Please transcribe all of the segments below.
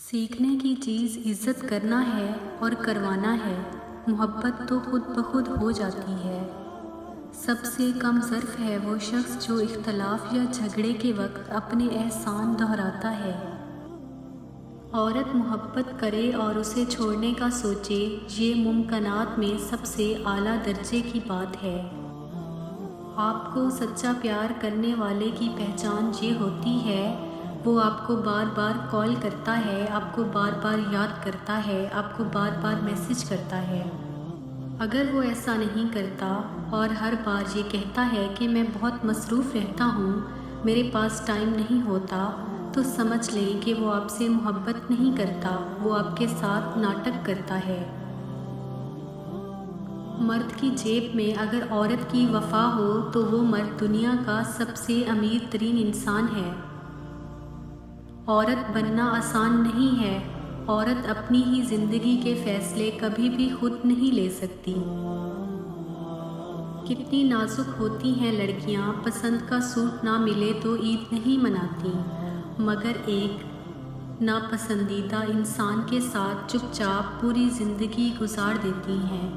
सीखने की चीज़ इज़्ज़त करना है और करवाना है, मोहब्बत तो खुद ब खुद हो जाती है। सबसे कम ज़र्फ़ है वो शख्स जो इख्तलाफ या झगड़े के वक्त अपने एहसान दोहराता है। औरत मोहब्बत करे और उसे छोड़ने का सोचे, ये मुमकिनात में सबसे आला दर्जे की बात है। आपको सच्चा प्यार करने वाले की पहचान ये होती है, वो आपको बार बार कॉल करता है, आपको बार बार याद करता है, आपको बार बार मैसेज करता है। अगर वो ऐसा नहीं करता और हर बार ये कहता है कि मैं बहुत मसरूफ़ रहता हूँ, मेरे पास टाइम नहीं होता, तो समझ लें कि वो आपसे मोहब्बत नहीं करता, वो आपके साथ नाटक करता है। मर्द की जेब में अगर औरत की वफ़ा हो तो वो मर्द दुनिया का सबसे अमीर तरीन इंसान है। औरत बनना आसान नहीं है। औरत अपनी ही ज़िंदगी के फ़ैसले कभी भी खुद नहीं ले सकती। कितनी नाजुक होती हैं लड़कियां, पसंद का सूट ना मिले तो ईद नहीं मनाती, मगर एक नापसंदीदा इंसान के साथ चुपचाप पूरी ज़िंदगी गुजार देती हैं।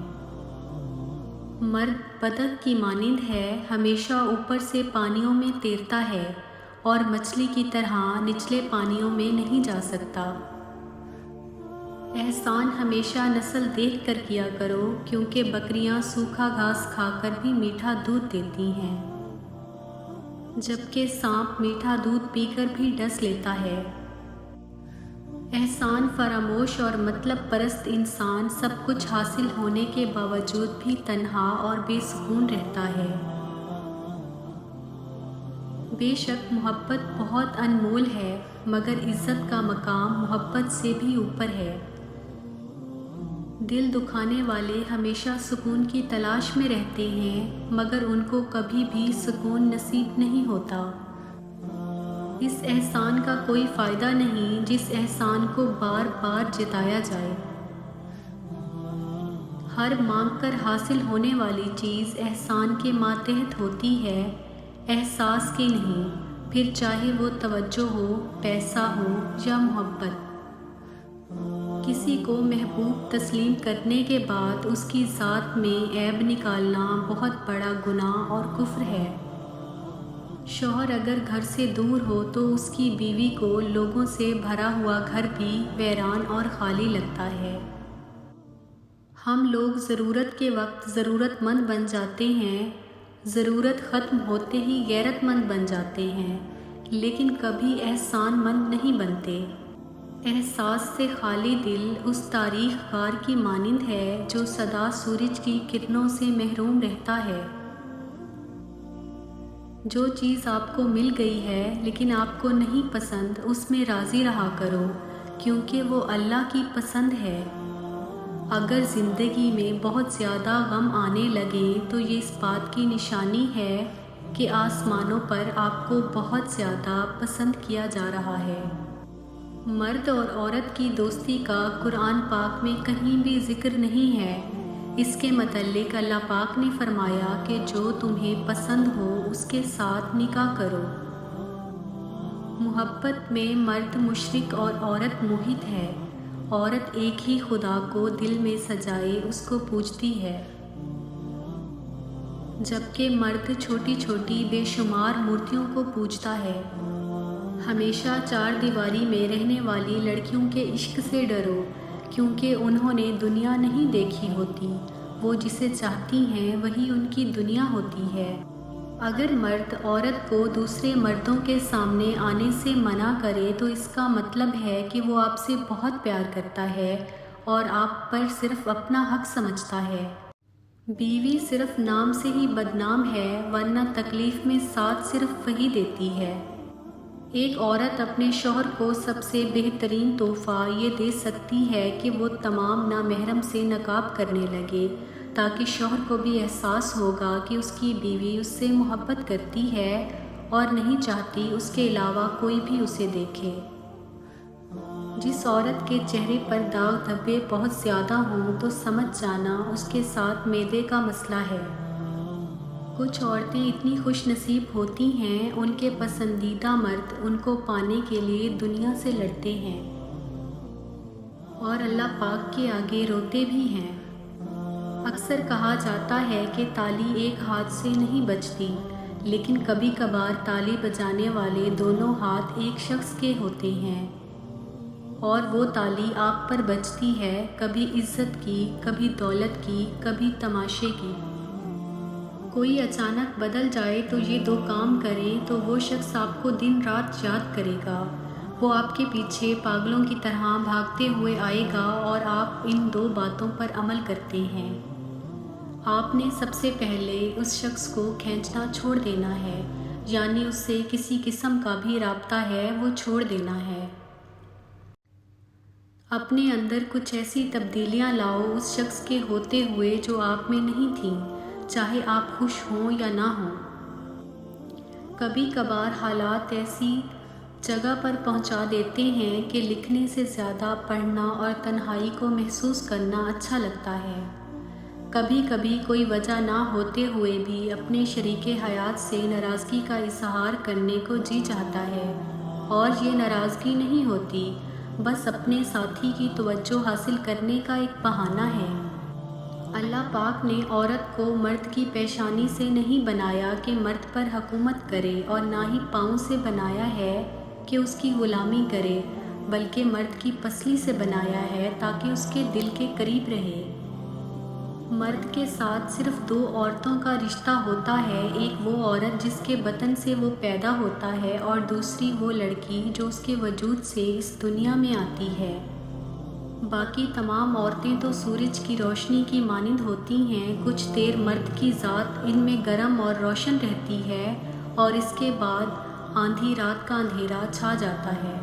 मर्द बतख की मानिंद है, हमेशा ऊपर से पानियों में तैरता है और मछली की तरह निचले पानियों में नहीं जा सकता। एहसान हमेशा नस्ल देख कर किया करो, क्योंकि बकरियां सूखा घास खाकर भी मीठा दूध देती हैं, जबकि सांप मीठा दूध पीकर भी डस लेता है। एहसान फरामोश और मतलब परस्त इंसान सब कुछ हासिल होने के बावजूद भी तन्हा और बेसुकून रहता है। बेशक मोहब्बत बहुत अनमोल है, मगर इज़्ज़त का मकाम मोहब्बत से भी ऊपर है। दिल दुखाने वाले हमेशा सुकून की तलाश में रहते हैं, मगर उनको कभी भी सुकून नसीब नहीं होता। इस एहसान का कोई फ़ायदा नहीं जिस एहसान को बार बार जताया जाए। हर मांग कर हासिल होने वाली चीज़ एहसान के मातहत होती है, एहसास के नहीं, फिर चाहे वो तवज्जो हो, पैसा हो या मोहब्बत। किसी को महबूब तस्लीम करने के बाद उसकी ज़ात में ऐब निकालना बहुत बड़ा गुनाह और कुफ्र है। शौहर अगर घर से दूर हो तो उसकी बीवी को लोगों से भरा हुआ घर भी वीरान और खाली लगता है। हम लोग ज़रूरत के वक्त ज़रूरतमंद बन जाते हैं, ज़रूरत ख़त्म होते ही गैरतमंद बन जाते हैं, लेकिन कभी एहसानमंद नहीं बनते। एहसास से खाली दिल उस तारीख़ गार की मानिंद है जो सदा सूरज की किरणों से महरूम रहता है। जो चीज़ आपको मिल गई है लेकिन आपको नहीं पसंद, उसमें राज़ी रहा करो, क्योंकि वो अल्लाह की पसंद है। अगर ज़िंदगी में बहुत ज़्यादा गम आने लगे तो ये इस बात की निशानी है कि आसमानों पर आपको बहुत ज़्यादा पसंद किया जा रहा है। मर्द और औरत की दोस्ती का कुरान पाक में कहीं भी ज़िक्र नहीं है। इसके मतलब अल्लाह पाक ने फरमाया कि जो तुम्हें पसंद हो उसके साथ निकाह करो। मोहब्बत में मर्द मुशरिक और औरत मोहित है। औरत एक ही खुदा को दिल में सजाए उसको पूजती है, जबकि मर्द छोटी छोटी बेशुमार मूर्तियों को पूजता है। हमेशा चार दीवारी में रहने वाली लड़कियों के इश्क से डरो, क्योंकि उन्होंने दुनिया नहीं देखी होती। वो जिसे चाहती हैं वही उनकी दुनिया होती है। अगर मर्द औरत को दूसरे मर्दों के सामने आने से मना करे तो इसका मतलब है कि वो आपसे बहुत प्यार करता है और आप पर सिर्फ अपना हक समझता है। बीवी सिर्फ नाम से ही बदनाम है, वरना तकलीफ़ में साथ सिर्फ वही देती है। एक औरत अपने शौहर को सबसे बेहतरीन तोहफ़ा ये दे सकती है कि वो तमाम नामहरम से नकाब करने लगे, ताकि शौहर को भी एहसास होगा कि उसकी बीवी उससे मोहब्बत करती है और नहीं चाहती उसके अलावा कोई भी उसे देखे। जिस औरत के चेहरे पर दाग धब्बे बहुत ज़्यादा हों तो समझ जाना उसके साथ मैदे का मसला है। कुछ औरतें इतनी खुश नसीब होती हैं, उनके पसंदीदा मर्द उनको पाने के लिए दुनिया से लड़ते हैं। اور اللہ پاک کے آگے روتے بھی ہیں۔ اکثر کہا جاتا ہے کہ تالی ایک ہاتھ سے نہیں بجتی، لیکن کبھی کبھار تالی بجانے والے دونوں ہاتھ ایک شخص کے ہوتے ہیں، اور وہ تالی آپ پر بجتی ہے، کبھی عزت کی، کبھی دولت کی، کبھی تماشے کی۔ کوئی اچانک بدل جائے تو یہ دو کام کرے تو وہ شخص آپ کو دن رات یاد کرے گا۔ وہ آپ کے پیچھے پاگلوں کی طرح بھاگتے ہوئے آئے گا، اور آپ ان دو باتوں پر عمل کرتے ہیں۔ آپ نے سب سے پہلے اس شخص کو کھینچنا چھوڑ دینا ہے، یعنی اس سے کسی قسم کا بھی رابطہ ہے وہ چھوڑ دینا ہے۔ اپنے اندر کچھ ایسی تبدیلیاں لاؤ اس شخص کے ہوتے ہوئے جو آپ میں نہیں تھیں، چاہے آپ خوش ہوں یا نہ ہوں۔ کبھی کبھار حالات ایسی جگہ پر پہنچا دیتے ہیں کہ لکھنے سے زیادہ پڑھنا اور تنہائی کو محسوس کرنا اچھا لگتا ہے۔ کبھی کبھی کوئی وجہ نہ ہوتے ہوئے بھی اپنے شریک حیات سے ناراضگی کا اظہار کرنے کو جی چاہتا ہے، اور یہ ناراضگی نہیں ہوتی، بس اپنے ساتھی کی توجہ حاصل کرنے کا ایک بہانہ ہے۔ اللہ پاک نے عورت کو مرد کی پیشانی سے نہیں بنایا کہ مرد پر حکومت کرے، اور نہ ہی پاؤں سے بنایا ہے کہ اس کی غلامی کرے، بلکہ مرد کی پسلی سے بنایا ہے تاکہ اس کے دل کے قریب رہے۔ مرد کے ساتھ صرف دو عورتوں کا رشتہ ہوتا ہے، ایک وہ عورت جس کے بطن سے وہ پیدا ہوتا ہے، اور دوسری وہ لڑکی جو اس کے وجود سے اس دنیا میں آتی ہے۔ باقی تمام عورتیں تو سورج کی روشنی کی مانند ہوتی ہیں، کچھ دیر مرد کی ذات ان میں گرم اور روشن رہتی ہے، اور اس کے بعد آندھی رات کا اندھیرا چھا جاتا ہے۔